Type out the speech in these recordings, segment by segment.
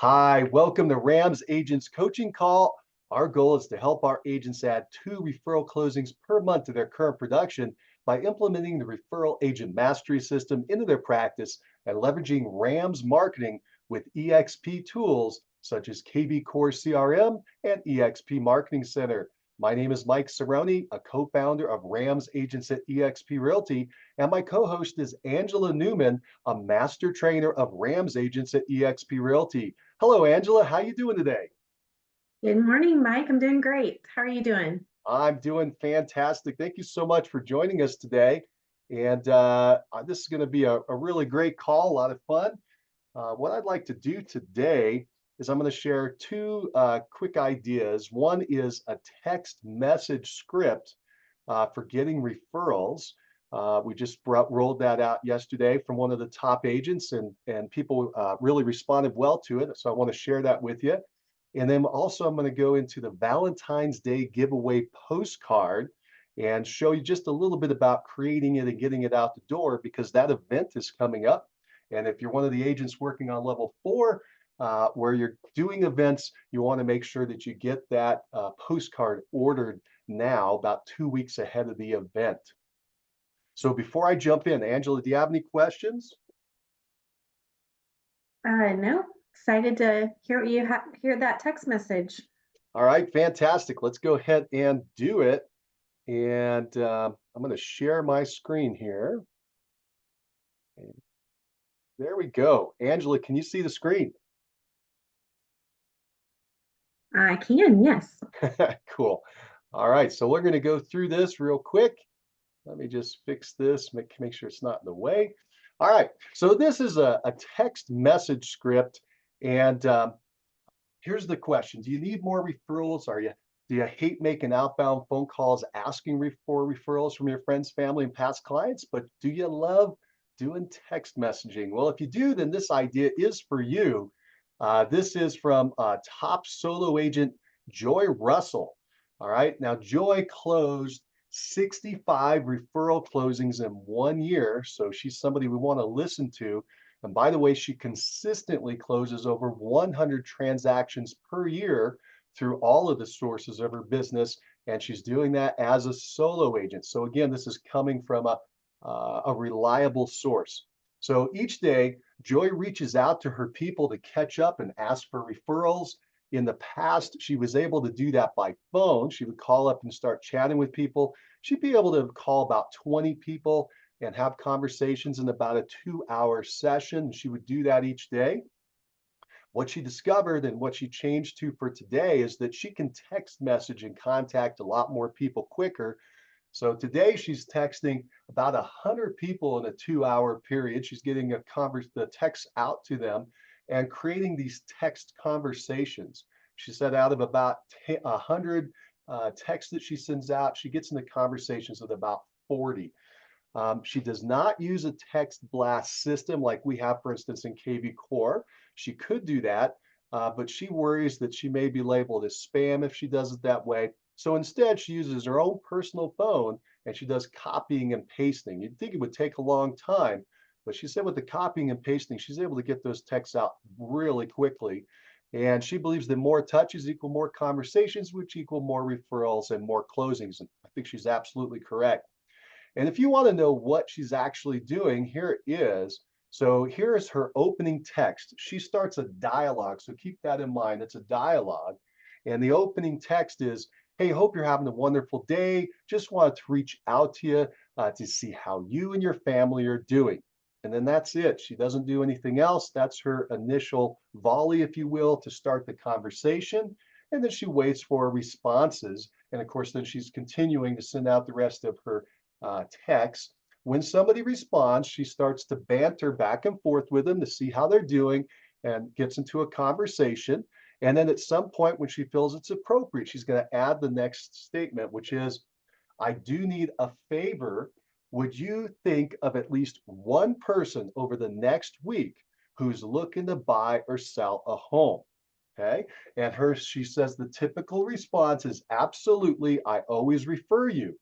Hi, welcome to RAMS Agents Coaching Call. Our goal is to help our agents add 2 referral closings per month to their current production by implementing the Referral Agent Mastery System into their practice and leveraging RAMS marketing with EXP tools such as KV Core CRM and EXP Marketing Center. My name is Mike Cerrone, a co-founder of RAMS Agents at EXP Realty, and my co-host is Angela Newman, a master trainer of RAMS Agents at EXP Realty. Hello, Angela. How you doing today? Good morning, Mike. I'm doing great. How are you doing? I'm doing fantastic. Thank you so much for joining us today. And this is going to be a really great call, a lot of fun. What I'd like to do today is I'm going to share two quick ideas. One is a text message script for getting referrals. We just rolled that out yesterday from one of the top agents, and people really responded well to it. So I want to share that with you. And then also I'm going to go into the Valentine's Day giveaway postcard and show you just a little bit about creating it and getting it out the door because that event is coming up. And if you're one of the agents working on level 4, where you're doing events, you want to make sure that you get that postcard ordered now, about 2 weeks ahead of the event. So before I jump in, Angela, do you have any questions? No, excited to hear that text message. All right, fantastic. Let's go ahead and do it. And I'm going to share my screen here. And there we go. Angela, can you see the screen? I can, yes. Cool. All right, so we're going to go through this real quick. Let me just fix this, make sure it's not in the way. All right, so this is a text message script. And here's the question. Do you need more referrals? Do you hate making outbound phone calls asking for referrals from your friends, family, and past clients? But do you love doing text messaging? Well, if you do, then this idea is for you. This is from top solo agent Joy Russell. All right, now Joy closed 65 referral closings in 1 year. So she's somebody we want to listen to. And by the way, she consistently closes over 100 transactions per year through all of the sources of her business. And she's doing that as a solo agent. So again, this is coming from a reliable source. So each day, Joy reaches out to her people to catch up and ask for referrals. In the past, she was able to do that by phone. She would call up and start chatting with people. She'd be able to call about 20 people and have conversations in about a 2-hour session. She would do that each day. What she discovered and what she changed to for today is that she can text message and contact a lot more people quicker. So today she's texting about 100 people in a 2-hour period. She's getting the text out to them and creating these text conversations. She said out of about 100 texts that she sends out, she gets into conversations with about 40. She does not use a text blast system like we have, for instance, in KV Core. She could do that, but she worries that she may be labeled as spam if she does it that way. So instead, she uses her own personal phone and she does copying and pasting. You'd think it would take a long time, but she said with the copying and pasting, she's able to get those texts out really quickly. And she believes that more touches equal more conversations, which equal more referrals and more closings. And I think she's absolutely correct. And if you want to know what she's actually doing, here it is. So here's her opening text. She starts a dialogue. So keep that in mind. It's a dialogue. And the opening text is, hey, hope you're having a wonderful day. Just wanted to reach out to you to see how you and your family are doing. And then that's it. She doesn't do anything else. That's her initial volley, if you will, to start the conversation. And then she waits for responses. And of course, then she's continuing to send out the rest of her text. When somebody responds, she starts to banter back and forth with them to see how they're doing and gets into a conversation. And then at some point when she feels it's appropriate, she's going to add the next statement, which is, I do need a favor. Would you think of at least one person over the next week who's looking to buy or sell a home? Okay. And she says the typical response is absolutely, I always refer you.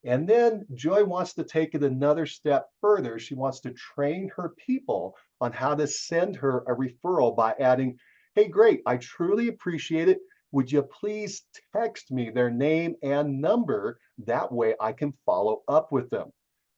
And then Joy wants to take it another step further. She wants to train her people on how to send her a referral by adding, Hey, great. I truly appreciate it. Would you please text me their name and number? That way I can follow up with them.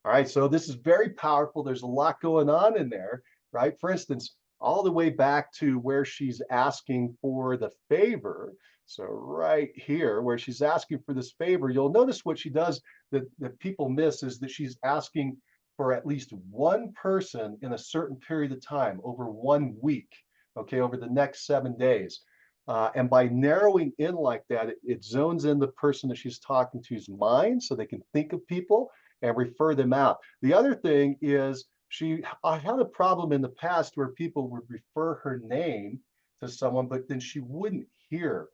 All right. So this is very powerful. There's a lot going on in there, right? For instance, all the way back to where she's asking for the favor. So right here, where she's asking for this favor, you'll notice what she does that people miss is that she's asking for at least one person in a certain period of time over 1 week, okay, over the next 7 days. And by narrowing in like that, it zones in the person that she's talking to's mind so they can think of people and refer them out. The other thing is I had a problem in the past where people would refer her name to someone, but then she wouldn't hear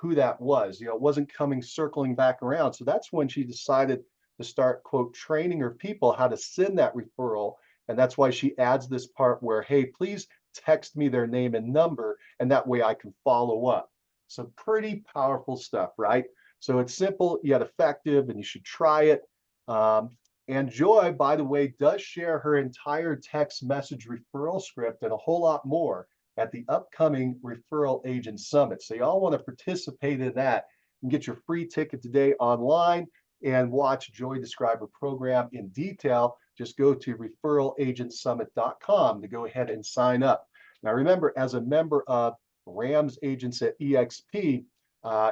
who that was. It wasn't coming circling back around. So that's when she decided to start, quote, training her people how to send that referral. And that's why she adds this part where, hey, please text me their name and number, and that way I can follow up. So pretty powerful stuff, right? So it's simple yet effective, and you should try it. And Joy, by the way, does share her entire text message referral script and a whole lot more at the upcoming Referral Agent Summit. So y'all want to participate in that and get your free ticket today online and watch Joy describe her program in detail. Just go to referralagentsummit.com to go ahead and sign up. Now, remember, as a member of RAMS agents at EXP,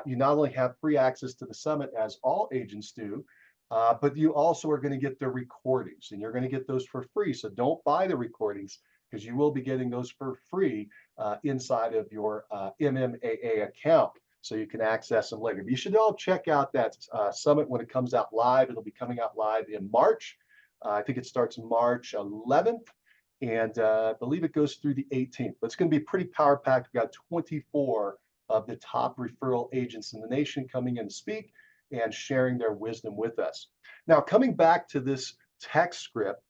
you not only have free access to the summit as all agents do, but you also are going to get the recordings, and you're going to get those for free. So don't buy the recordings because you will be getting those for free inside of your MMAA account. So you can access them later. But you should all check out that summit when it comes out live. It'll be coming out live in March. I think it starts March 11th, and I believe it goes through the 18th. But it's going to be pretty power packed. We've got 24 of the top referral agents in the nation coming in to speak and sharing their wisdom with us. Now, coming back to this text script,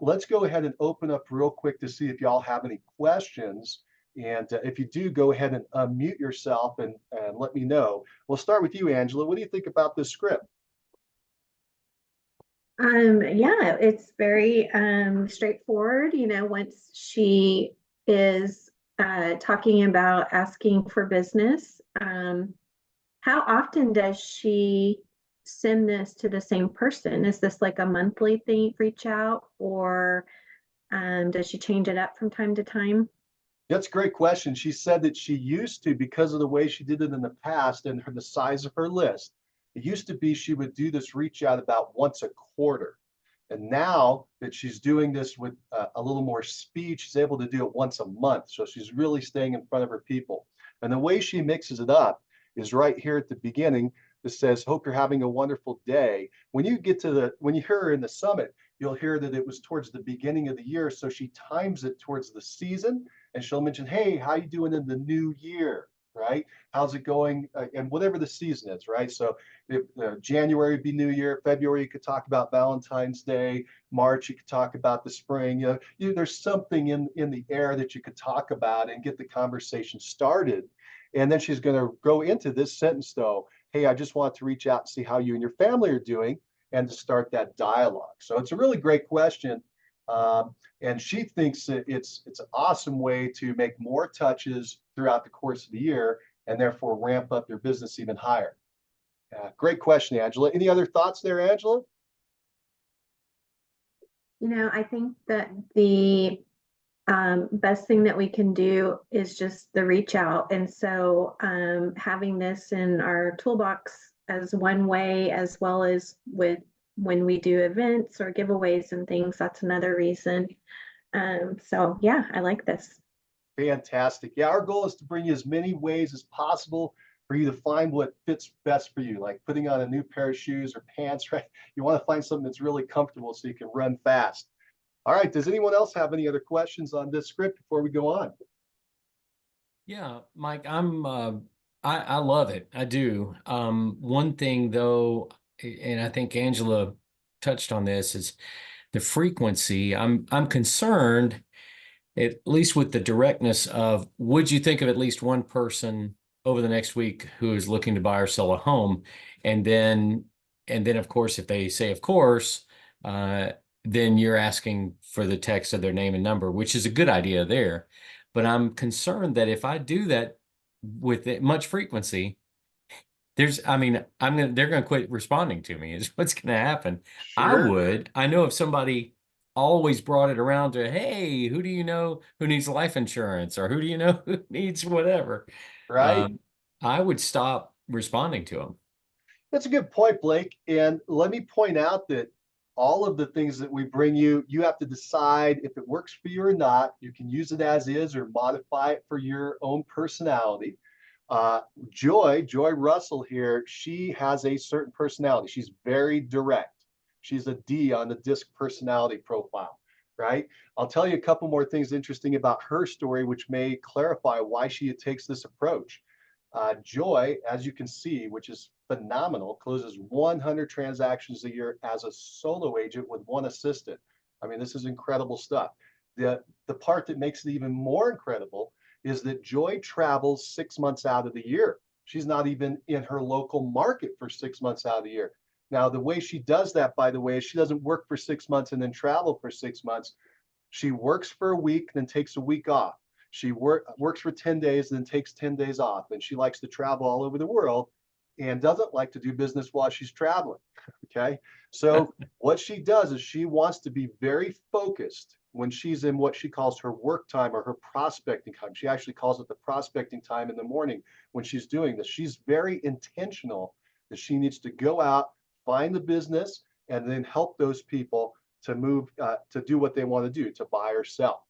let's go ahead and open up real quick to see if y'all have any questions. And if you do, go ahead and unmute yourself and let me know. We'll start with you, Angela. What do you think about this script? Yeah, it's very straightforward. Once she is talking about asking for business, how often does she send this to the same person? Is this like a monthly thing, reach out, or does she change it up from time to time? That's a great question. She said that she used to, because of the way she did it in the past and the size of her list, it used to be she would do this reach out about once a quarter. And now that she's doing this with a little more speed, she's able to do it once a month. So she's really staying in front of her people. And the way she mixes it up is right here at the beginning. That says, hope you're having a wonderful day. When you hear her in the summit, you'll hear that it was towards the beginning of the year. So she times it towards the season, and she'll mention, hey, how you doing in the new year, right? How's it going? And whatever the season is, right? So if January would be New Year, February you could talk about Valentine's Day, March you could talk about the spring. There's something in the air that you could talk about and get the conversation started. And then she's going to go into this sentence though, hey, I just want to reach out and see how you and your family are doing, and to start that dialogue. So it's a really great question. And she thinks that it's an awesome way to make more touches throughout the course of the year and therefore ramp up your business even higher. Great question, Angela. Any other thoughts there, Angela? I think that the best thing that we can do is just the reach out. And so having this in our toolbox as one way, as well as when we do events or giveaways and things, that's another reason. So yeah, I like this. Fantastic. Yeah, our goal is to bring you as many ways as possible for you to find what fits best for you, like putting on a new pair of shoes or pants, right? You want to find something that's really comfortable so you can run fast. All right, does anyone else have any other questions on this script before we go on? Yeah, Mike, I love it. I do. One thing though, and I think Angela touched on this, is the frequency. I'm concerned, at least with the directness of, would you think of at least one person over the next week who is looking to buy or sell a home? And then of course, if they say, of course, then you're asking for the text of their name and number, which is a good idea there. but I'm concerned that if I do that with much frequency, they're gonna quit responding to me is what's gonna happen. Sure. I know if somebody always brought it around to, hey, who do you know who needs life insurance, or who do you know who needs whatever, Right. um, I would stop responding to them. That's a good point, Blake. And let me point out that all of the things that we bring you, you have to decide if it works for you or not. You can use it as is or modify it for your own personality. Uh, Joy Russell here, she has a certain personality. She's very direct. She's a D on the DISC personality profile, right? I'll tell you a couple more things interesting about her story, which may clarify why she takes this approach. Joy, as you can see, which is phenomenal, closes 100 transactions a year as a solo agent with one assistant. I mean, this is incredible stuff. The part that makes it even more incredible is that Joy travels 6 months out of the year. She's not even in her local market for 6 months out of the year. Now, the way she does that, by the way, is she doesn't work for 6 months and then travel for 6 months. She works for a week, then takes a week off. She works for 10 days, then takes 10 days off. And she likes to travel all over the world and doesn't like to do business while she's traveling. Okay. So what she does is she wants to be very focused when she's in what she calls her work time or her prospecting time. She actually calls it the prospecting time in the morning when she's doing this. She's very intentional that she needs to go out, find the business, and then help those people to move to do what they want to do, to buy or sell.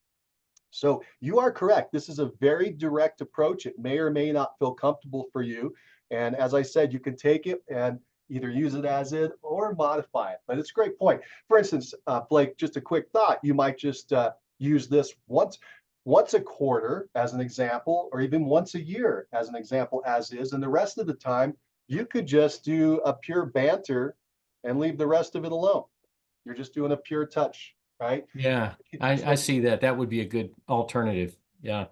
So you are correct. This is a very direct approach. It may or may not feel comfortable for you. And as I said, you can take it and either use it as is or modify it. But it's a great point. For instance, Blake, just a quick thought. You might just use this once a quarter as an example, or even once a year as an example as is. And the rest of the time, you could just do a pure banter and leave the rest of it alone. You're just doing a pure touch, right? Yeah, I So see that. That would be a good alternative. Yeah.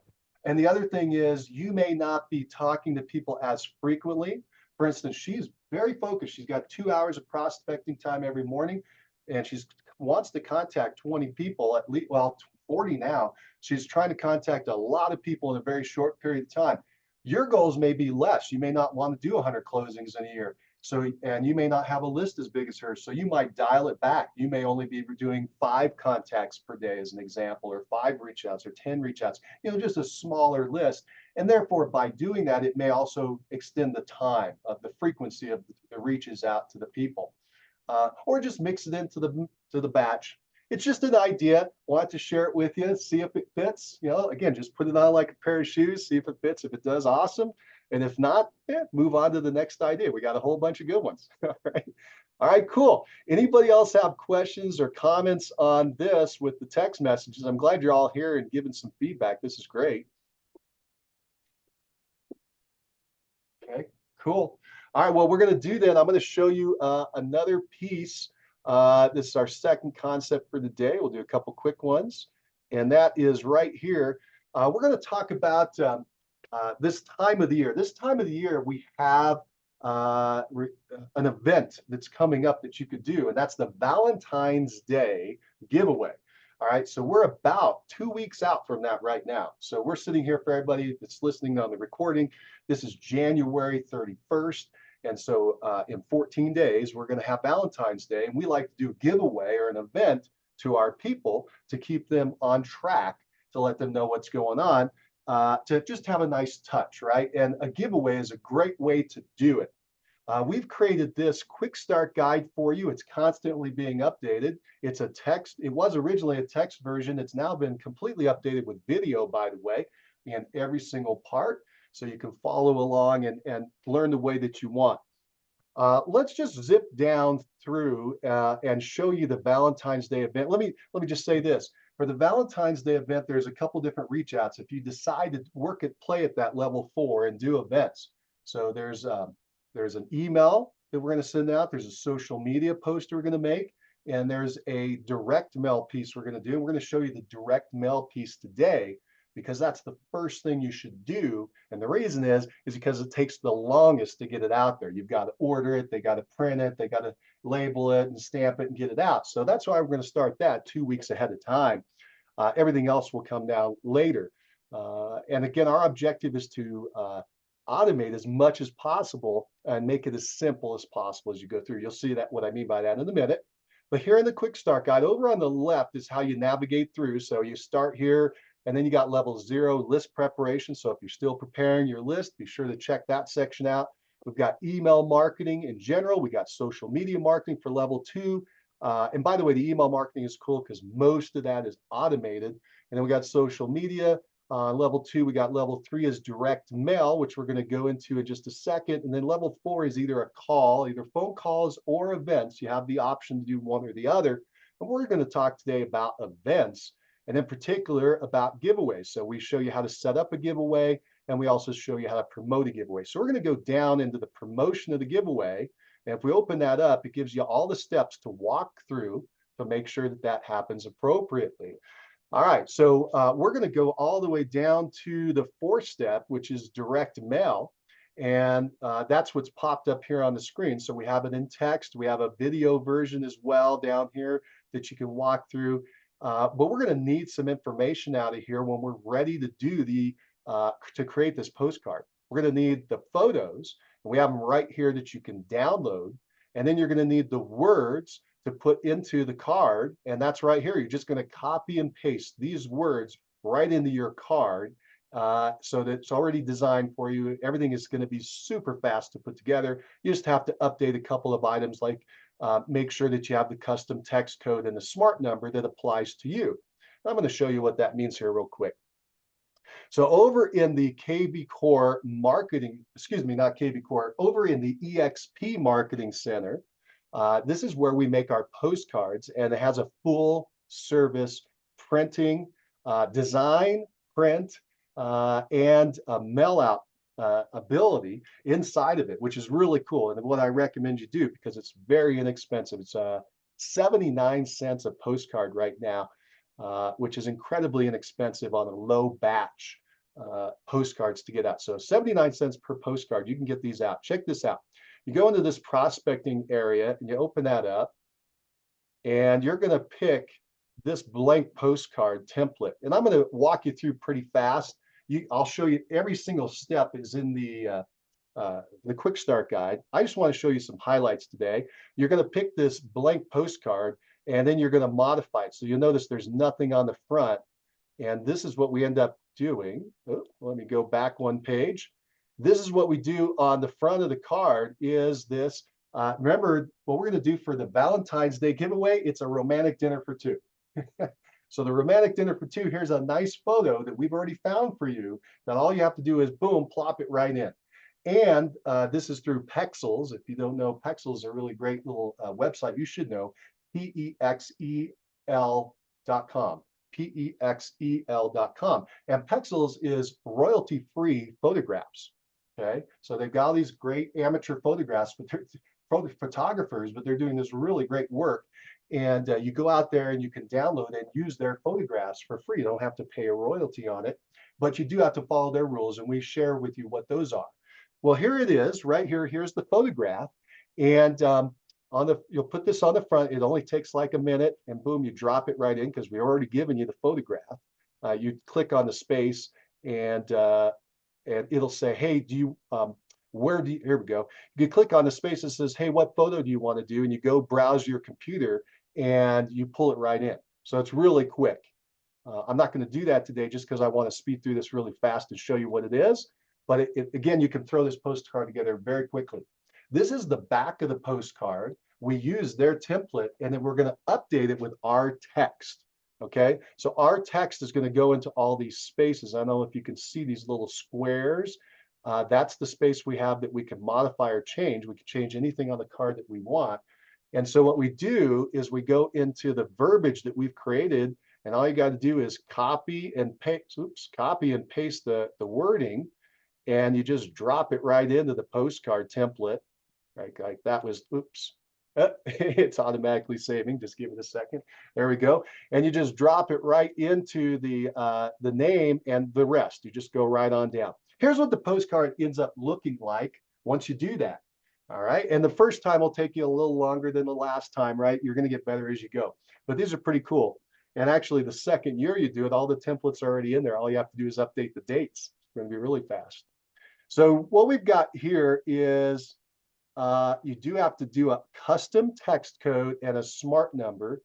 and the other thing is, you may not be talking to people as frequently. For instance, she's very focused. She's got 2 hours of prospecting time every morning, and she wants to contact 20 people at least, well, 40 now. She's trying to contact a lot of people in a very short period of time. Your goals may be less. You may not want to do 100 closings in a year. So, and you may not have a list as big as hers. So you might dial it back. You may only be doing 5 contacts per day as an example, or 5 reach outs or 10 reach outs, just a smaller list. And therefore, by doing that, it may also extend the time of the frequency of the reaches out to the people, or just mix it into the batch. It's just an idea. Wanted to share it with you, see if it fits. Again, just put it on like a pair of shoes, see if it fits. If it does, awesome. And if not, move on to the next idea. We got a whole bunch of good ones. All right. All right, cool. Anybody else have questions or comments on this with the text messages? I'm glad you're all here and giving some feedback. This is great. Okay, cool. All right, well, we're going to do that. I'm going to show you another piece. This is our second concept for the day. We'll do a couple quick ones. And that is right here. We're going to talk about this time of the year. This time of the year, we have an event that's coming up that you could do, and that's the Valentine's Day giveaway. All right, so we're about 2 weeks out from that right now. So we're sitting here for everybody that's listening on the recording. This is January 31st. And so in 14 days, we're going to have Valentine's Day, and we like to do a giveaway or an event to our people to keep them on track, to let them know what's going on, to just have a nice touch, right? And a giveaway is a great way to do it. We've created this quick start guide for you. It's constantly being updated. It's a text. It was originally a text version. It's now been completely updated with video, by the way, and every single part. So you can follow along and learn the way that you want. Let's just zip down through and show you the Valentine's Day event. Let me just say this. For the Valentine's Day event, there's a couple different reach outs if you decide to play at that level 4 and do events. So there's an email that we're going to send out. There's a social media post we're going to make, and there's a direct mail piece we're going to do. And we're going to show you the direct mail piece today, because that's the first thing you should do. And the reason is because it takes the longest to get it out there. You've got to order it, they got to print it, they got to label it and stamp it and get it out. So that's why we're going to start that 2 weeks ahead of time. Everything else will come down later. And again, our objective is to automate as much as possible and make it as simple as possible as you go through. You'll see that what I mean by that in a minute. But here in the quick start guide, over on the left is how you navigate through. So you start here, and then you got level 0, list preparation. So if you're still preparing your list, be sure to check that section out. We've got email marketing in general. We got social media marketing for level 2. And by the way, the email marketing is cool because most of that is automated. And then we got social media. Level 2, we got level 3 is direct mail, which we're going to go into in just a second. And then level 4 is either a call, either phone calls or events. You have the option to do one or the other. And we're going to talk today about events, and in particular about giveaways. So we show you how to set up a giveaway, and we also show you how to promote a giveaway. So we're going to go down into the promotion of the giveaway. And if we open that up, it gives you all the steps to walk through to make sure that that happens appropriately. All right, so we're going to go all the way down to the 4th step, which is direct mail. And that's what's popped up here on the screen. So we have it in text. We have a video version as well down here that you can walk through. But we're going to need some information out of here when we're ready to do to create this postcard. We're going to need the photos, and we have them right here that you can download. And then you're going to need the words to put into the card, and that's right here. You're just going to copy and paste these words right into your card, so that it's already designed for you. Everything is going to be super fast to put together. You just have to update a couple of items, like make sure that you have the custom text code and the smart number that applies to you. I'm going to show you what that means here real quick. So over in the KB Core marketing, excuse me, not KB Core, over in the EXP Marketing Center, this is where we make our postcards, and it has a full service printing, design, print, and mail out ability inside of it, which is really cool. And what I recommend you do, because it's very inexpensive. It's 79 cents a postcard right now, which is incredibly inexpensive on a low batch postcards to get out. So 79 cents per postcard, you can get these out. Check this out. You go into this prospecting area and you open that up, and you're going to pick this blank postcard template. And I'm going to walk you through pretty fast. I'll show you every single step is in the quick start guide. I just want to show you some highlights today. You're going to pick this blank postcard, and then you're going to modify it. So you'll notice there's nothing on the front. And this is what we end up doing. Oh, let me go back one page. This is what we do on the front of the card is this. Remember what we're going to do for the Valentine's Day giveaway? It's a romantic dinner for 2. So the romantic dinner for 2, here's a nice photo that we've already found for you. Now all you have to do is boom, plop it right in. And this is through Pexels. If you don't know, Pexels is a really great little website you should know, PEXEL.com. PEXEL.com. And Pexels is royalty-free photographs. Okay, so they've got all these great amateur photographs, but they're photographers, but they're doing this really great work. And you go out there and you can download and use their photographs for free. You don't have to pay a royalty on it, but you do have to follow their rules, and we share with you what those are. Well, here it is, right here. Here's the photograph, and you'll put this on the front. It only takes like a minute, and boom, you drop it right in because we've already given you the photograph. You click on the space, and it'll say, hey, do you here we go. You click on the space that says, hey, what photo do you want to do? And you go browse your computer and you pull it right in. So it's really quick. I'm not going to do that today just because I want to speed through this really fast and show you what it is. But again, you can throw this postcard together very quickly. This is the back of the postcard. We use their template, and then we're going to update it with our text. Okay, so our text is going to go into all these spaces. I don't know if you can see these little squares. That's the space we have that we can modify or change. We can change anything on the card that we want. And so what we do is we go into the verbiage that we've created, and all you got to do is copy and paste the wording, and you just drop it right into the postcard template. Right, like that was, oops. It's automatically saving. Just give it a second. There we go. And you just drop it right into the name and the rest. You just go right on down. Here's what the postcard ends up looking like once you do that. All right. And the first time will take you a little longer than the last time, right? You're going to get better as you go. But these are pretty cool. And actually, the second year you do it, all the templates are already in there. All you have to do is update the dates. It's going to be really fast. So what we've got here is you do have to do a custom text code and a smart number.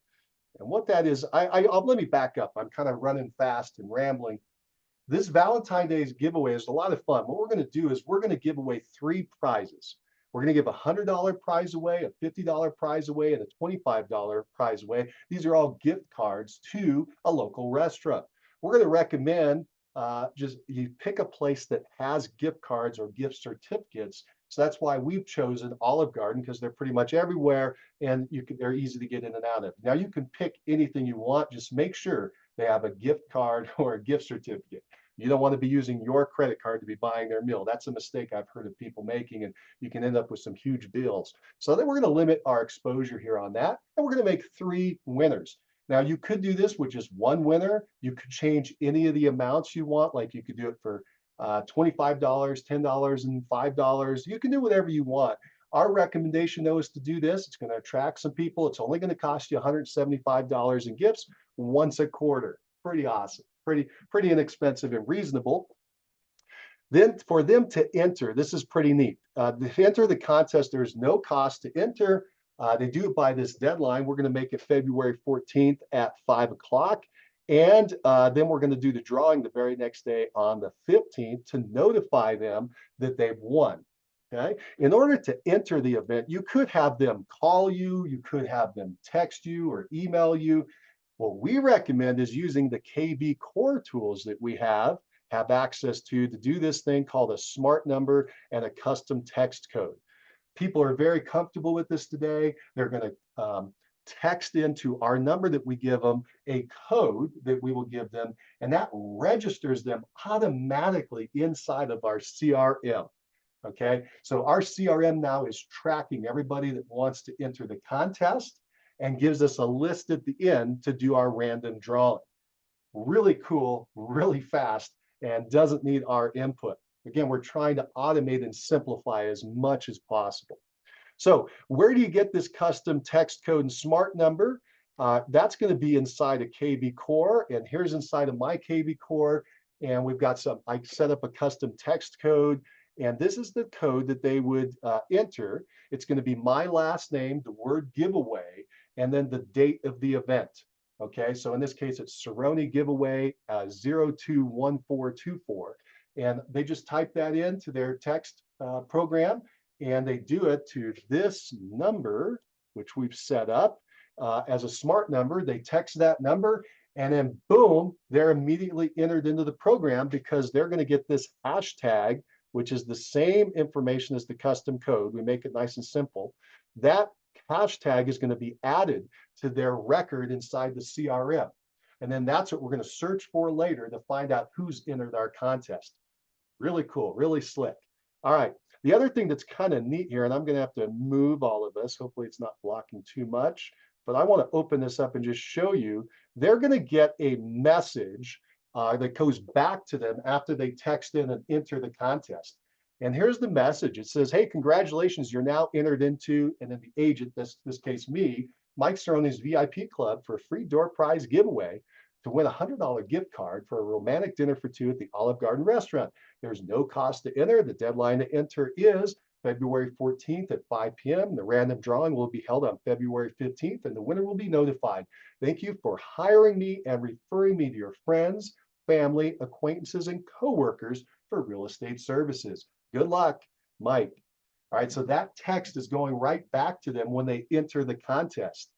And what that is, let me back up. I'm kind of running fast and rambling. This Valentine's Day's giveaway is a lot of fun. What we're going to do is we're going to give away 3 prizes. We're going to give a $100 prize away, a $50 prize away, and a $25 prize away. These are all gift cards to a local restaurant. We're going to recommend just you pick a place that has gift cards or gift certificates. So that's why we've chosen Olive Garden, because they're pretty much everywhere and they're easy to get in and out of. Now you can pick anything you want, just make sure they have a gift card or a gift certificate. You don't want to be using your credit card to be buying their meal. That's a mistake I've heard of people making, and you can end up with some huge bills. So then we're going to limit our exposure here on that, and we're going to make 3 winners. Now you could do this with just 1 winner. You could change any of the amounts you want, like you could do it for $25, $10, and $5. You can do whatever you want. Our recommendation, though, is to do this. It's going to attract some people. It's only going to cost you $175 in gifts once a quarter. Pretty awesome. Pretty inexpensive and reasonable. Then for them to enter, this is pretty neat. To enter the contest, there's no cost to enter. They do it by this deadline. We're going to make it February 14th at 5 o'clock. And then we're going to do the drawing the very next day on the 15th to notify them that they've won. Okay. In order to enter the event, you could have them call you, you could have them text you or email you. What we recommend is using the KB core tools that we have access to do this thing called a smart number and a custom text code. People are very comfortable with this today. They're going to text into our number that we give them a code that we will give them, and that registers them automatically inside of our CRM. Okay, so our CRM now is tracking everybody that wants to enter the contest and gives us a list at the end to do our random drawing. Really cool, really fast, and doesn't need our input. Again, we're trying to automate and simplify as much as possible. So where do you get this custom text code and smart number? That's going to be inside a KB core, and here's inside of my KB core, and we've got I set up a custom text code, and this is the code that they would enter. It's going to be my last name, the word giveaway, and then the date of the event. Okay, so in this case, it's Cerrone giveaway 021424. And they just type that into their text program, and they do it to this number, which we've set up as a smart number. They text that number, and then boom, they're immediately entered into the program because they're going to get this hashtag, which is the same information as the custom code. We make it nice and simple. That hashtag is going to be added to their record inside the CRM. And then that's what we're going to search for later to find out who's entered our contest. Really cool, really slick. All right. The other thing that's kind of neat here, and I'm going to have to move all of this. Hopefully it's not blocking too much, but I want to open this up and just show you. They're going to get a message that goes back to them after they text in and enter the contest. And here's the message. It says, hey, congratulations, you're now entered into, and then the agent, this case me, Mike Cerrone's VIP club for a free door prize giveaway to win a $100 gift card for a romantic dinner for 2 at the Olive Garden restaurant. There's no cost to enter. The deadline to enter is February 14th at 5 p.m. The random drawing will be held on February 15th, and the winner will be notified. Thank you for hiring me and referring me to your friends, family, acquaintances, and coworkers for real estate services. Good luck, Mike. All right, so that text is going right back to them when they enter the contest.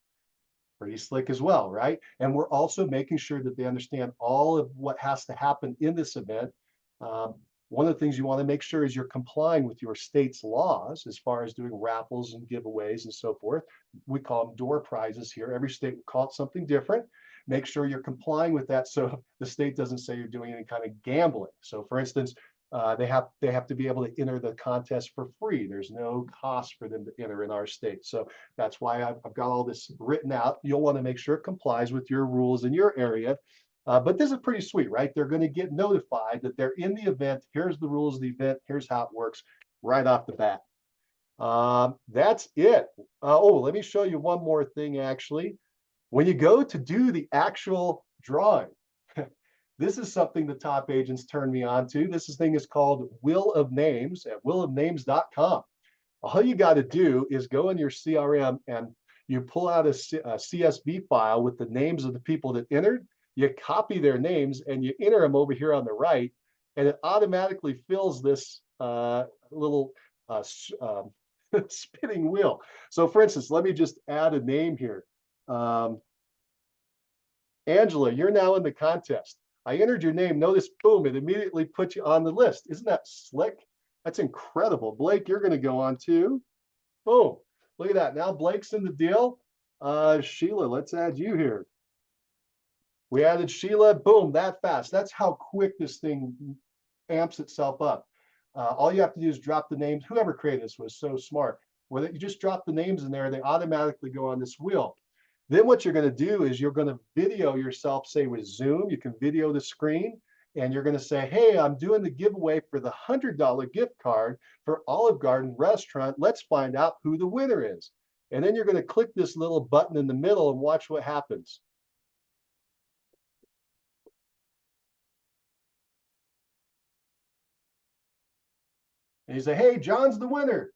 Pretty slick as well, right? And we're also making sure that they understand all of what has to happen in this event. One of the things you want to make sure is you're complying with your state's laws as far as doing raffles and giveaways and so forth. We call them door prizes here. Every state will call it something different. Make sure you're complying with that so the state doesn't say you're doing any kind of gambling. So for instance, they have to be able to enter the contest for free. There's no cost for them to enter in our state. So that's why I've got all this written out. You'll want to make sure it complies with your rules in your area. But this is pretty sweet, right? They're going to get notified that they're in the event. Here's the rules of the event. Here's how it works right off the bat. That's it. Oh, let me show you one more thing, actually. When you go to do the actual drawing, this is something the top agents turned me on to. This thing is called Wheel of Names at willofnames.com. All you got to do is go in your CRM and you pull out a CSV file with the names of the people that entered. You copy their names and you enter them over here on the right, and it automatically fills this little spinning wheel. So for instance, let me just add a name here. Angela, you're now in the contest. I entered your name. Notice, boom, it immediately put you on the list. Isn't that slick? That's incredible. Blake, you're going to go on too. Boom. Look at that. Now Blake's in the deal. Sheila, let's add you here. We added Sheila. Boom, that fast. That's how quick this thing amps itself up. All you have to do is drop the names. Whoever created this was so smart. Whether you just drop the names in there, they automatically go on this wheel. Then what you're going to do is you're going to video yourself, say with Zoom. You can video the screen, and you're going to say, hey, I'm doing the giveaway for the $100 gift card for Olive Garden restaurant. Let's find out who the winner is. And then you're going to click this little button in the middle and watch what happens. And you say, hey, John's the winner.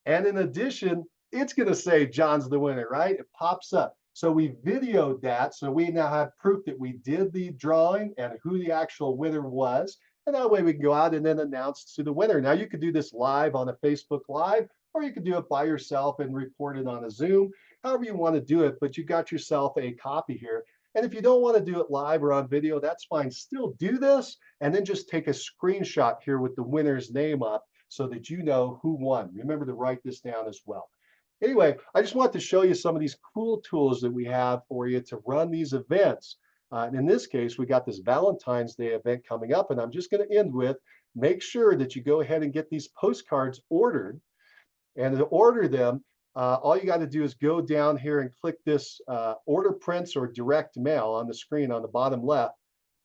And in addition, it's going to say John's the winner, right? It pops up. So we videoed that. So we now have proof that we did the drawing and who the actual winner was. And that way we can go out and then announce to the winner. Now you could do this live on a Facebook Live, or you could do it by yourself and record it on a Zoom, however you want to do it, but you got yourself a copy here. And if you don't want to do it live or on video, that's fine. Still do this and then just take a screenshot here with the winner's name up so that you know who won. Remember to write this down as well. Anyway, I just want to show you some of these cool tools that we have for you to run these events. And in this case, we got this Valentine's Day event coming up, and I'm just going to end with, make sure that you go ahead and get these postcards ordered. And to order them, all you got to do is go down here and click this order prints or direct mail on the screen on the bottom left.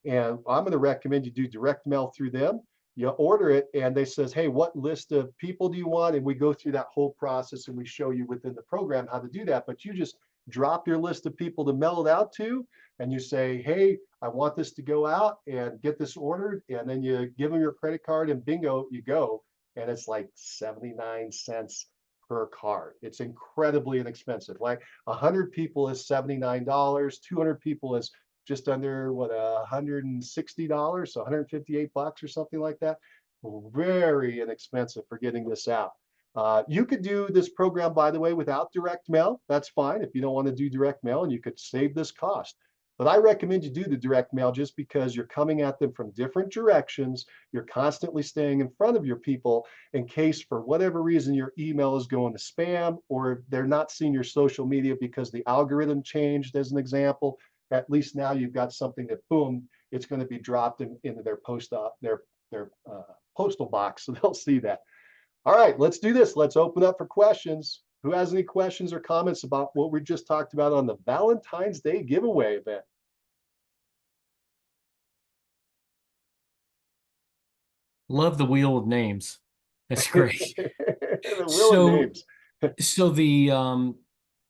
And I'm going to recommend you do direct mail through them. You order it and they says, hey, what list of people do you want? And we go through that whole process and we show you within the program how to do that. But you just drop your list of people to mail it out to, and you say, hey, I want this to go out and get this ordered. And then you give them your credit card and bingo, you go. And it's like 79 cents per card. It's incredibly inexpensive. Like 100 people is $79, 200 people is just under what, $160, so $158 or something like that. Very inexpensive for getting this out. You could do this program, by the way, without direct mail. That's fine if you don't want to do direct mail, and you could save this cost. But I recommend you do the direct mail just because you're coming at them from different directions. You're constantly staying in front of your people in case for whatever reason your email is going to spam, or they're not seeing your social media because the algorithm changed, as an example. At least now you've got something that, boom, it's going to be dropped into their postal box, so they'll see that. All right, let's do this. Let's open up for questions. Who has any questions or comments about what we just talked about on the Valentine's Day giveaway event? Love the wheel of names. That's great. The wheel of names. So the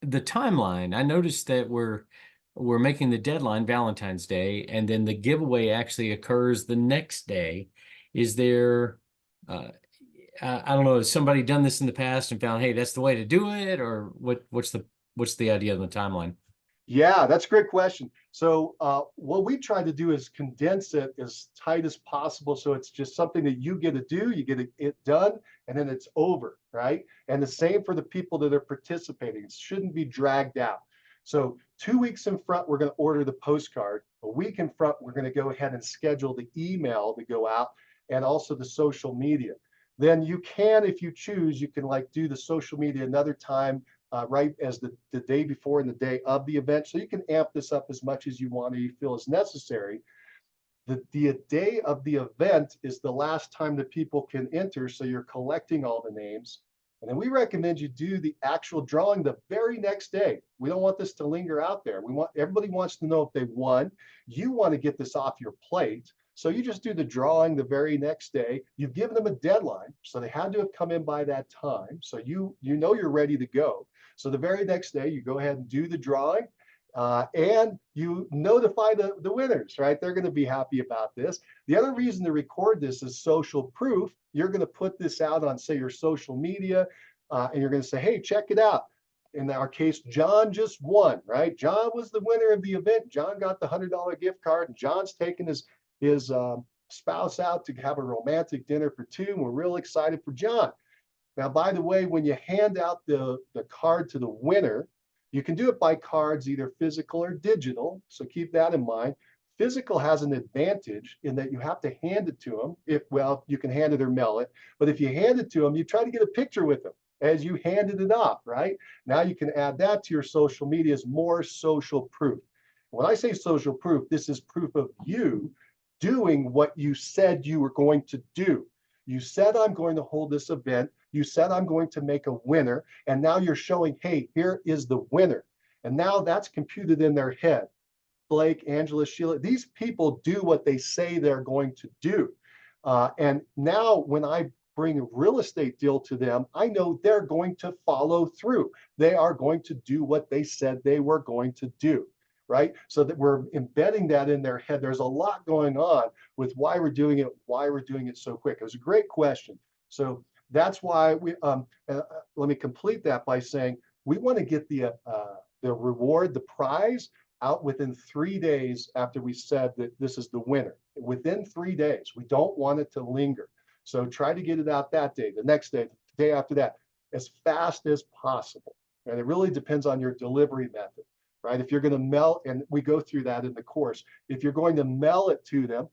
timeline, I noticed that we're making the deadline Valentine's Day, and then the giveaway actually occurs the next day. Is there, I don't know, has somebody done this in the past and found, hey, that's the way to do it, or what's the idea of the timeline? Yeah, that's a great question. So what we try to do is condense it as tight as possible. So it's just something that you get to do, you get it done, and then it's over, right? And the same for the people that are participating. It shouldn't be dragged out. So 2 weeks in front, we're going to order the postcard. A week in front, we're going to go ahead and schedule the email to go out, and also the social media. Then you can, if you choose, you can like do the social media another time, right as the day before and the day of the event. So you can amp this up as much as you want or you feel is necessary. The day of the event is the last time that people can enter. So you're collecting all the names. And then we recommend you do the actual drawing the very next day. We don't want this to linger out there. Everybody wants to know if they won. You want to get this off your plate. So you just do the drawing the very next day. You've given them a deadline, so they had to have come in by that time. So you know you're ready to go. So the very next day, you go ahead and do the drawing, and you notify the winners, right? They're going to be happy about this. The other reason to record this is social proof. You're going to put this out on, say, your social media, and you're going to say, hey, check it out. In our case, John just won, right? John was the winner of the event. John got the $100 gift card, and John's taking his spouse out to have a romantic dinner for two, and we're real excited for John. Now, by the way, when you hand out the card to the winner, you can do it by cards, either physical or digital. So keep that in mind. Physical has an advantage in that you have to hand it to them. Well, you can hand it or mail it, but if you hand it to them, you try to get a picture with them as you handed it off, right? Now you can add that to your social media as more social proof. When I say social proof, this is proof of you doing what you said you were going to do. You said, I'm going to hold this event. You said, I'm going to make a winner. And now you're showing, hey, here is the winner. And now that's computed in their head. Blake, Angela, Sheila, these people do what they say they're going to do. And now when I bring a real estate deal to them, I know they're going to follow through. They are going to do what they said they were going to do, right? So that we're embedding that in their head. There's a lot going on with why we're doing it so quick. It was a great question. So that's why let me complete that by saying we want to get the reward, the prize, out within 3 days after we said that this is the winner. Within 3 days, we don't want it to linger. So try to get it out that day, the next day, the day after that, as fast as possible. And it really depends on your delivery method, right? If you're going to mail, and we go through that in the course, if you're going to mail it to them,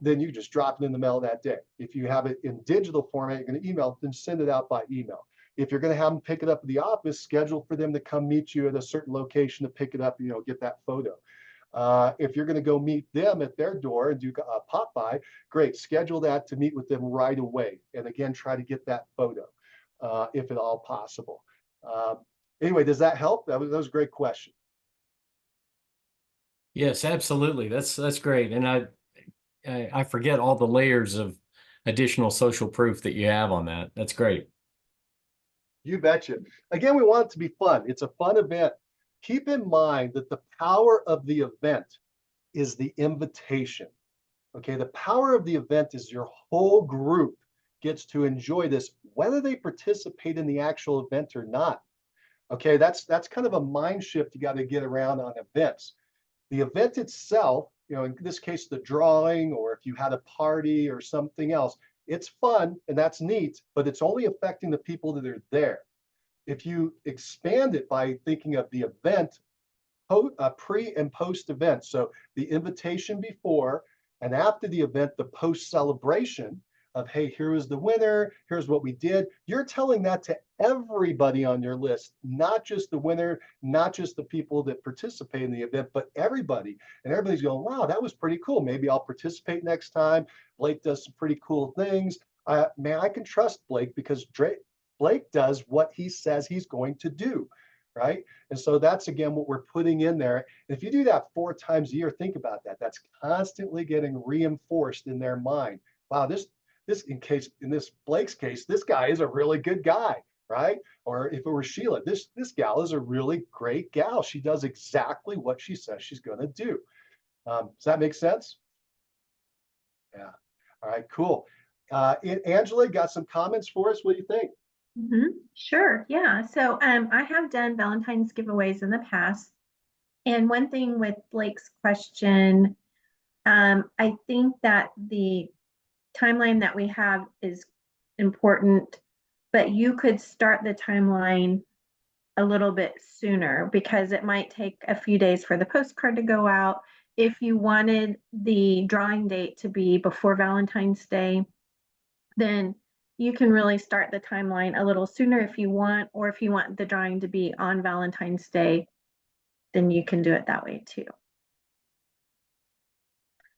then you just drop it in the mail that day. If you have it in digital format, you're going to email, then send it out by email. If you're going to have them pick it up at the office, schedule for them to come meet you at a certain location to pick it up, get that photo. If you're going to go meet them at their door and do a pop by, great, schedule that to meet with them right away. And again, try to get that photo if at all possible. Anyway, does that help? That was a great question. Yes, absolutely. That's great. And I forget all the layers of additional social proof that you have on that. That's great. You betcha. Again, we want it to be fun. It's a fun event. Keep in mind that the power of the event is the invitation. Okay, the power of the event is your whole group gets to enjoy this, whether they participate in the actual event or not. Okay, that's kind of a mind shift you got to get around on events. The event itself, in this case, the drawing, or if you had a party or something else, it's fun and that's neat, but it's only affecting the people that are there. If you expand it by thinking of the event, pre and post event, so the invitation before and after the event, the post celebration of, hey, here is the winner, here's what we did. You're telling that to everybody on your list, not just the winner, not just the people that participate in the event, but everybody. And everybody's going, wow, that was pretty cool. Maybe I'll participate next time. Blake does some pretty cool things. Man, I can trust Blake because Blake does what he says he's going to do, right? And so that's, again, what we're putting in there. And if you do that 4 times a year, think about that. That's constantly getting reinforced in their mind. Wow, in this Blake's case, this guy is a really good guy, right? Or if it were Sheila, this gal is a really great gal. She does exactly what she says she's going to do. Does that make sense? Yeah. All right, cool. Angela, got some comments for us? What do you think? Sure. Yeah. So I have done Valentine's giveaways in the past. And one thing with Blake's question, I think that the timeline that we have is important, but you could start the timeline a little bit sooner because it might take a few days for the postcard to go out. If you wanted the drawing date to be before Valentine's Day, then you can really start the timeline a little sooner if you want, or if you want the drawing to be on Valentine's Day, then you can do it that way too.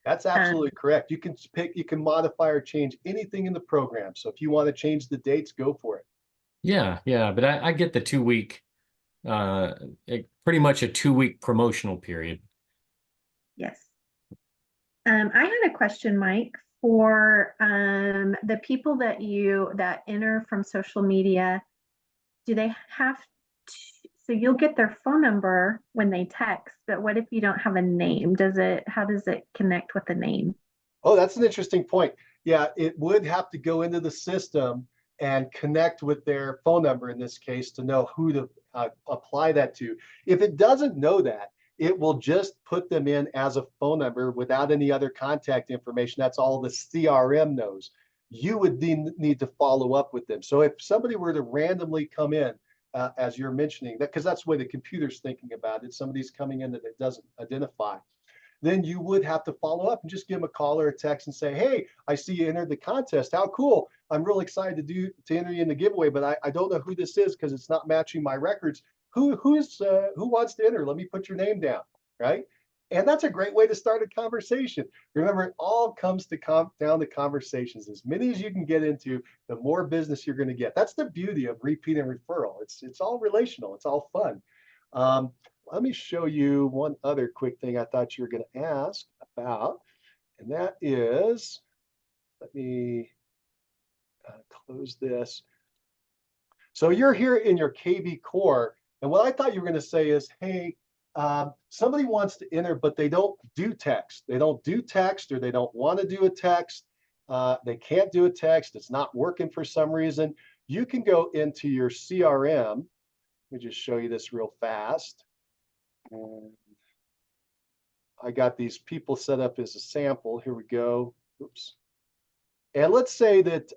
That's absolutely correct. You can modify or change anything in the program. So if you want to change the dates, go for it. Yeah, but I get the 2-week, pretty much a 2-week promotional period. Yes. I had a question, Mike, for the people that enter from social media. Do they have to, so you'll get their phone number when they text, but what if you don't have a name? How does it connect with the name? Oh, that's an interesting point. Yeah, it would have to go into the system and connect with their phone number in this case to know who to apply that to. If it doesn't know that, it will just put them in as a phone number without any other contact information. That's all the CRM knows. You would need to follow up with them. So if somebody were to randomly come in, as you're mentioning, that because that's the way the computer's thinking about it, somebody's coming in that it doesn't identify, then you would have to follow up and just give them a call or a text and say, hey, I see you entered the contest. How cool. I'm real excited to enter you in the giveaway, but I don't know who this is because it's not matching my records. Who wants to enter? Let me put your name down, right? And that's a great way to start a conversation. Remember, it all comes down to conversations. As many as you can get into, the more business you're going to get. That's the beauty of repeat and referral. It's all relational. It's all fun. Let me show you one other quick thing I thought you were going to ask about, and that is, let me close this. So you're here in your KV core, and what I thought you were going to say is, hey, somebody wants to enter, but they don't do text. They don't do text, or they don't want to do a text. They can't do a text. It's not working for some reason. You can go into your CRM. Let me just show you this real fast. And I got these people set up as a sample. Here we go. Oops. And let's say that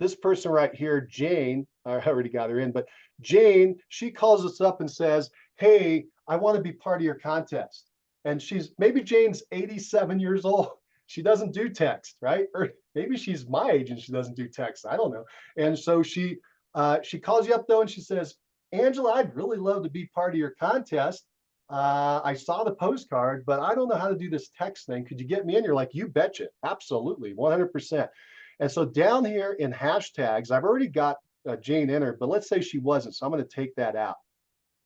this person right here, Jane, I already got her in, but Jane, she calls us up and says, hey, I want to be part of your contest. And maybe Jane's 87 years old. She doesn't do text, right? Or maybe she's my age and she doesn't do text. I don't know. And so she calls you up though and she says, Angela, I'd really love to be part of your contest. I saw the postcard, but I don't know how to do this text thing. Could you get me in? You're like, you betcha. Absolutely, 100%. And so down here in hashtags, I've already got Jane entered, but let's say she wasn't. So I'm going to take that out.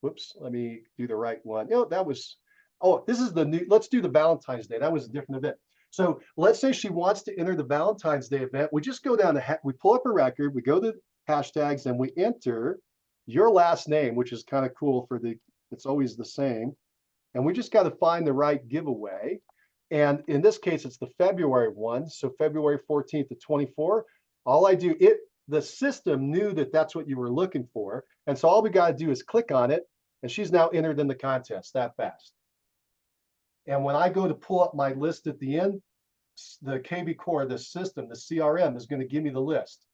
Whoops, let me do the right one. This is the new, let's do the Valentine's Day. That was a different event. So let's say she wants to enter the Valentine's Day event. We just go down to, we pull up a record, we go to hashtags and we enter your last name, which is kind of cool it's always the same. And we just got to find the right giveaway. And in this case, it's the February one. So February 14th to 24. All I do, the system knew that that's what you were looking for. And so all we got to do is click on it. And she's now entered in the contest that fast. And when I go to pull up my list at the end, the KV Core, the system, the CRM is going to give me the list.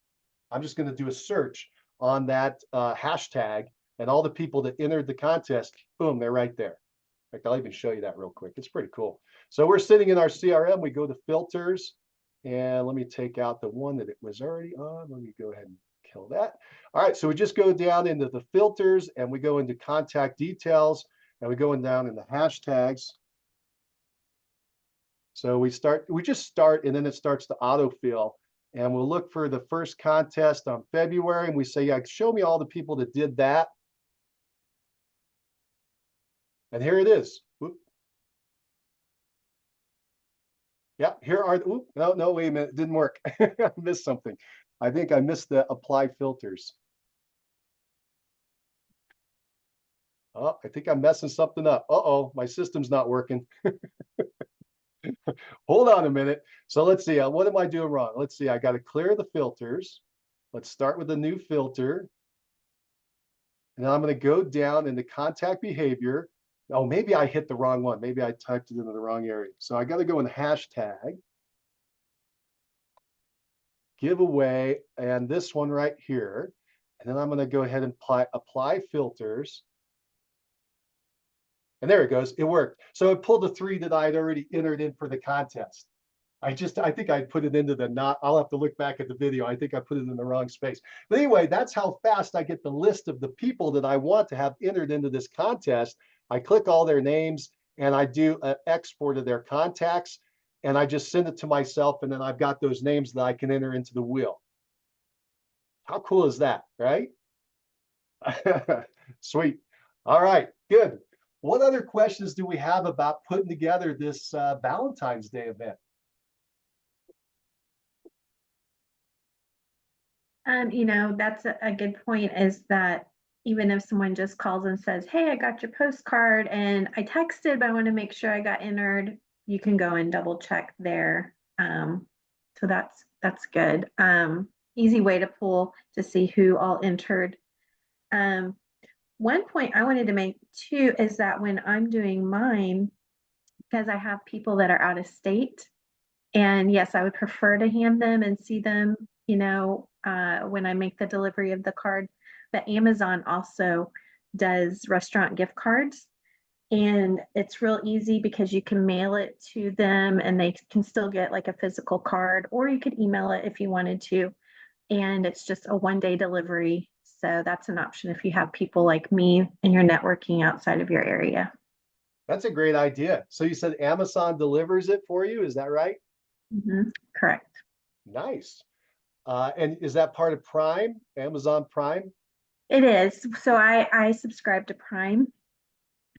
I'm just going to do a search on that hashtag, and all the people that entered the contest, boom, they're right there. In fact, I'll even show you that real quick. It's pretty cool. So we're sitting in our CRM. We go to filters, and let me take out the one that it was already on. Let me go ahead and kill that. All right, so we just go down into the filters, and we go into contact details, and we go down in the hashtags. So we just start, and then it starts to autofill. And we'll look for the first contest on February, and we say, yeah, show me all the people that did that. And here it is. Whoop. Yeah, here are, no, wait a minute, it didn't work. I missed something. I think I missed the apply filters. Oh, I think I'm messing something up. Uh-oh, my system's not working. Hold on a minute. So let's see, what am I doing wrong? Let's see, I got to clear the filters. Let's start with a new filter. And then I'm going to go down into contact behavior. Oh, maybe I hit the wrong one. Maybe I typed it into the wrong area. So I got to go in hashtag, giveaway, and this one right here. And then I'm going to go ahead and apply filters. And there it goes. It worked. So it pulled the 3 that I'd already entered in for the contest. I think I put it into I'll have to look back at the video. I think I put it in the wrong space. But anyway, that's how fast I get the list of the people that I want to have entered into this contest. I click all their names and I do an export of their contacts and I just send it to myself. And then I've got those names that I can enter into the wheel. How cool is that, right? Sweet. All right, good. what other questions do we have about putting together this Valentine's Day event? That's a good point, is that even if someone just calls and says, hey, I got your postcard and I texted, but I want to make sure I got entered, you can go and double check there. So that's good. Easy way to pull to see who all entered. One point I wanted to make too is that when I'm doing mine, because I have people that are out of state, and yes, I would prefer to hand them and see them, when I make the delivery of the card. But Amazon also does restaurant gift cards. And it's real easy because you can mail it to them and they can still get like a physical card, or you could email it if you wanted to. And it's just a 1-day delivery. So that's an option if you have people like me and you're networking outside of your area. That's a great idea. So you said Amazon delivers it for you, is that right? Correct. Nice. And is that part of Prime, Amazon Prime? It is. So I subscribe to Prime.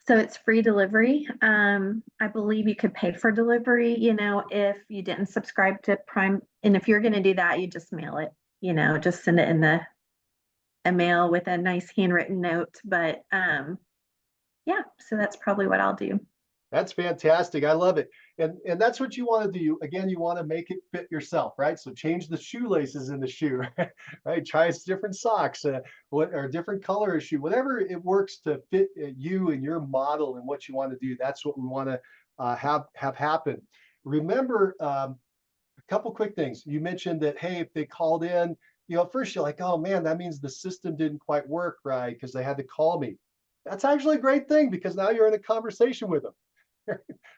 So it's free delivery. I believe you could pay for delivery, if you didn't subscribe to Prime. And if you're going to do that, you just mail it, just send it in a mail with a nice handwritten note. But yeah, so that's probably what I'll do. That's fantastic. I love it. And that's what you want to do. Again, you want to make it fit yourself, right? So change the shoelaces in the shoe, right? Try different socks, or different color of shoe, whatever it works to fit you and your model and what you want to do. That's what we want to have happen. Remember, a couple quick things. You mentioned that, hey, if they called in, at first you're like, oh man, that means the system didn't quite work right because they had to call me. That's actually a great thing because now you're in a conversation with them.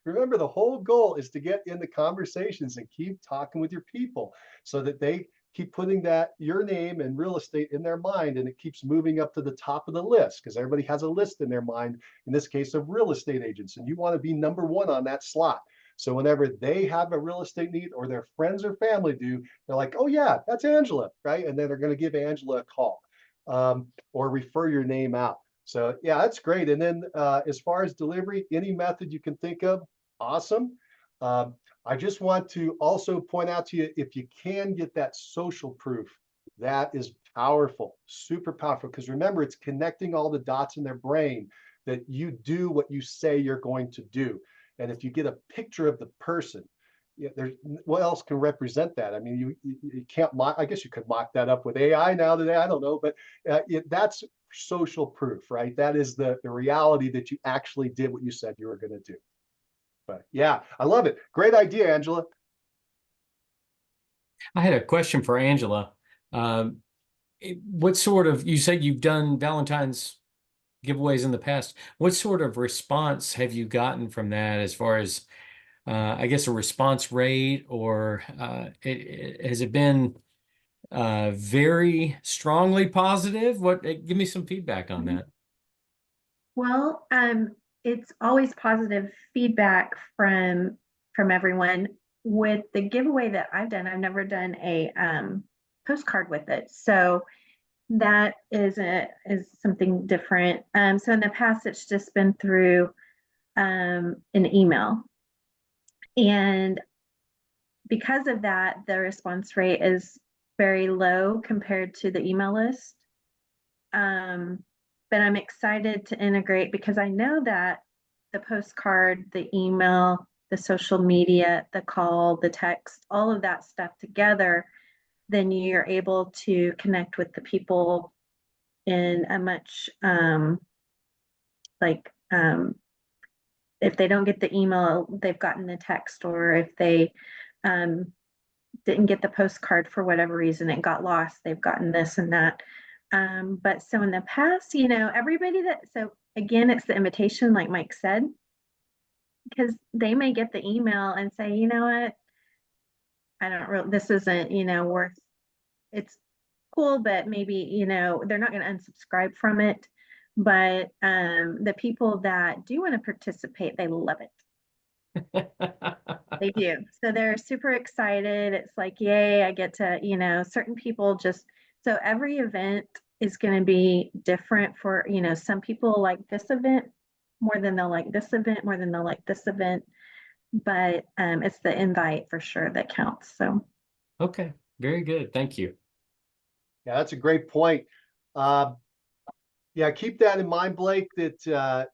Remember, the whole goal is to get in the conversations and keep talking with your people so that they keep putting your name and real estate in their mind, and it keeps moving up to the top of the list because everybody has a list in their mind, in this case of real estate agents, and you want to be number one on that slot. So whenever they have a real estate need or their friends or family do, they're like, oh yeah, that's Angela, right? And then they're going to give Angela a call, or refer your name out. So yeah, that's great. And then as far as delivery, any method you can think of, awesome. I just want to also point out to you, if you can get that social proof, that is powerful, super powerful. Because remember, it's connecting all the dots in their brain that you do what you say you're going to do. And if you get a picture of the person, there's what else can represent that? I mean, you can't mock. I guess you could mock that up with AI now today. I don't know, but that's social proof, right? That is the reality that you actually did what you said you were going to do. But yeah, I love it. Great idea, Angela. I had a question for Angela. What sort of, you said you've done Valentine's giveaways in the past. What sort of response have you gotten from that as far as, I guess, a response rate, or has it been very strongly positive? Give me some feedback on that. Well, it's always positive feedback from everyone. With the giveaway that I've done, I've never done a postcard with it. So that is something different. So in the past, it's just been through an email. And because of that, the response rate is very low compared to the email list. But I'm excited to integrate, because I know that the postcard, the email, the social media, the call, the text, all of that stuff together, then you're able to connect with the people in a much if they don't get the email, they've gotten the text, or if they didn't get the postcard for whatever reason, it got lost, they've gotten this and that. But so in the past, so again, it's the invitation, like Mike said, because they may get the email and say, you know what, this isn't, worth, it's cool, but maybe, they're not going to unsubscribe from it. But the people that do want to participate, they love it. They do. So they're super excited. It's like, yay, I get to, certain people so every event is going to be different for, some people like this event more than they'll like this event, more than they'll like this event. But it's the invite for sure that counts. So Okay, very good. Thank you. Yeah, that's a great point. Uh, yeah, keep that in mind, Blake, that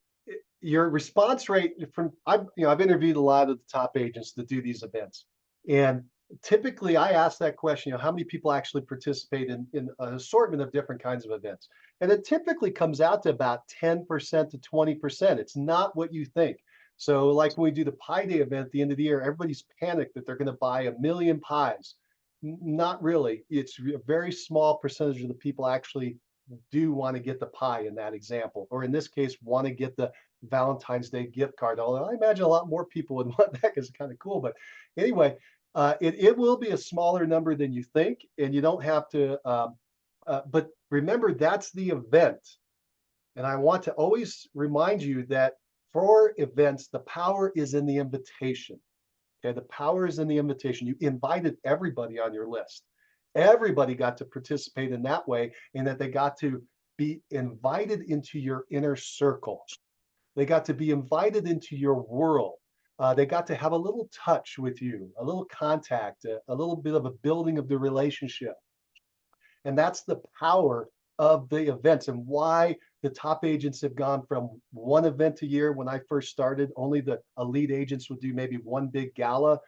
your response rate from I've interviewed a lot of the top agents that do these events. And typically I ask that question, how many people actually participate in an assortment of different kinds of events? And it typically comes out to about 10% to 20%. It's not what you think. So like when we do the Pie Day event at the end of the year, everybody's panicked that they're going to buy 1,000,000 pies. Not really. It's a very small percentage of the people actually do want to get the pie in that example, or in this case, want to get the Valentine's Day gift card. Although I imagine a lot more people would want that because it's kind of cool. But anyway, it will be a smaller number than you think, and you don't have to. But remember, that's the event. And I want to always remind you that for events, the power is in the invitation. Okay, the power is in the invitation. You invited everybody on your list. Everybody got to participate in that way, and that they got to be invited into your inner circle. They got to be invited into your world. They got to have a little touch with you, a little contact, a little bit of a building of the relationship. And that's the power of the events, and why the top agents have gone from one event a year. When I first started, only the elite agents would do maybe one big gala,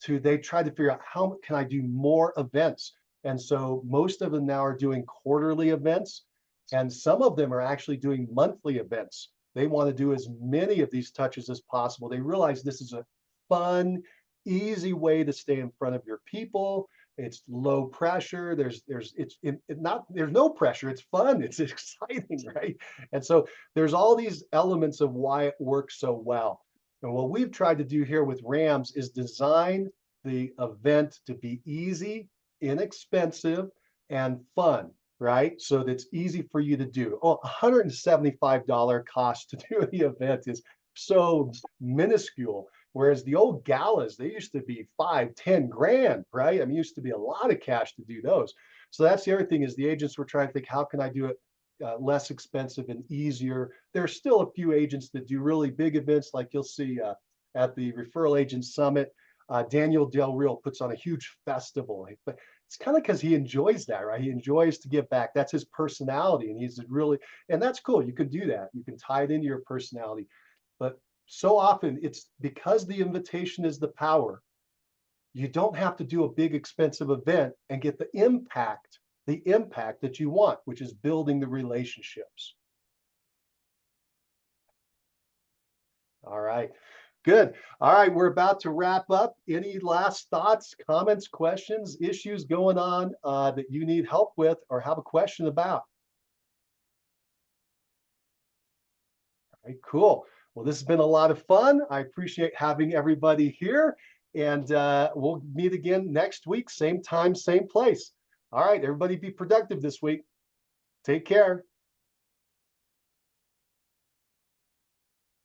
to they try to figure out how can I do more events. And so most of them now are doing quarterly events, and some of them are actually doing monthly events. They want to do as many of these touches as possible. They realize this is a fun, easy way to stay in front of your people. It's low pressure. There's no pressure. It's fun. It's exciting, right? And so there's all these elements of why it works so well. And what we've tried to do here with RAMS is design the event to be easy, inexpensive, and fun, right? So that's easy for you to do. Oh, $175 cost to do the event is so minuscule. Whereas the old galas, they used to be 5, 10 grand, right? I mean, it used to be a lot of cash to do those. So that's the other thing, is the agents were trying to think, how can I do it less expensive and easier? There's still a few agents that do really big events, like you'll see at the Referral Agent Summit. Daniel Del Real puts on a huge festival, but it's kind of because he enjoys that, right? He enjoys to give back. That's his personality, and he's really, and that's cool. You can do that. You can tie it into your personality. But so often it's because the invitation is the power. You don't have to do a big expensive event and get the impact that you want, which is building the relationships. All right, good. All right, we're about to wrap up. Any last thoughts, comments, questions, issues going on that you need help with or have a question about? All right, cool. Well, this has been a lot of fun. I appreciate having everybody here, and we'll meet again next week, same time, same place. All right, everybody be productive this week. Take care.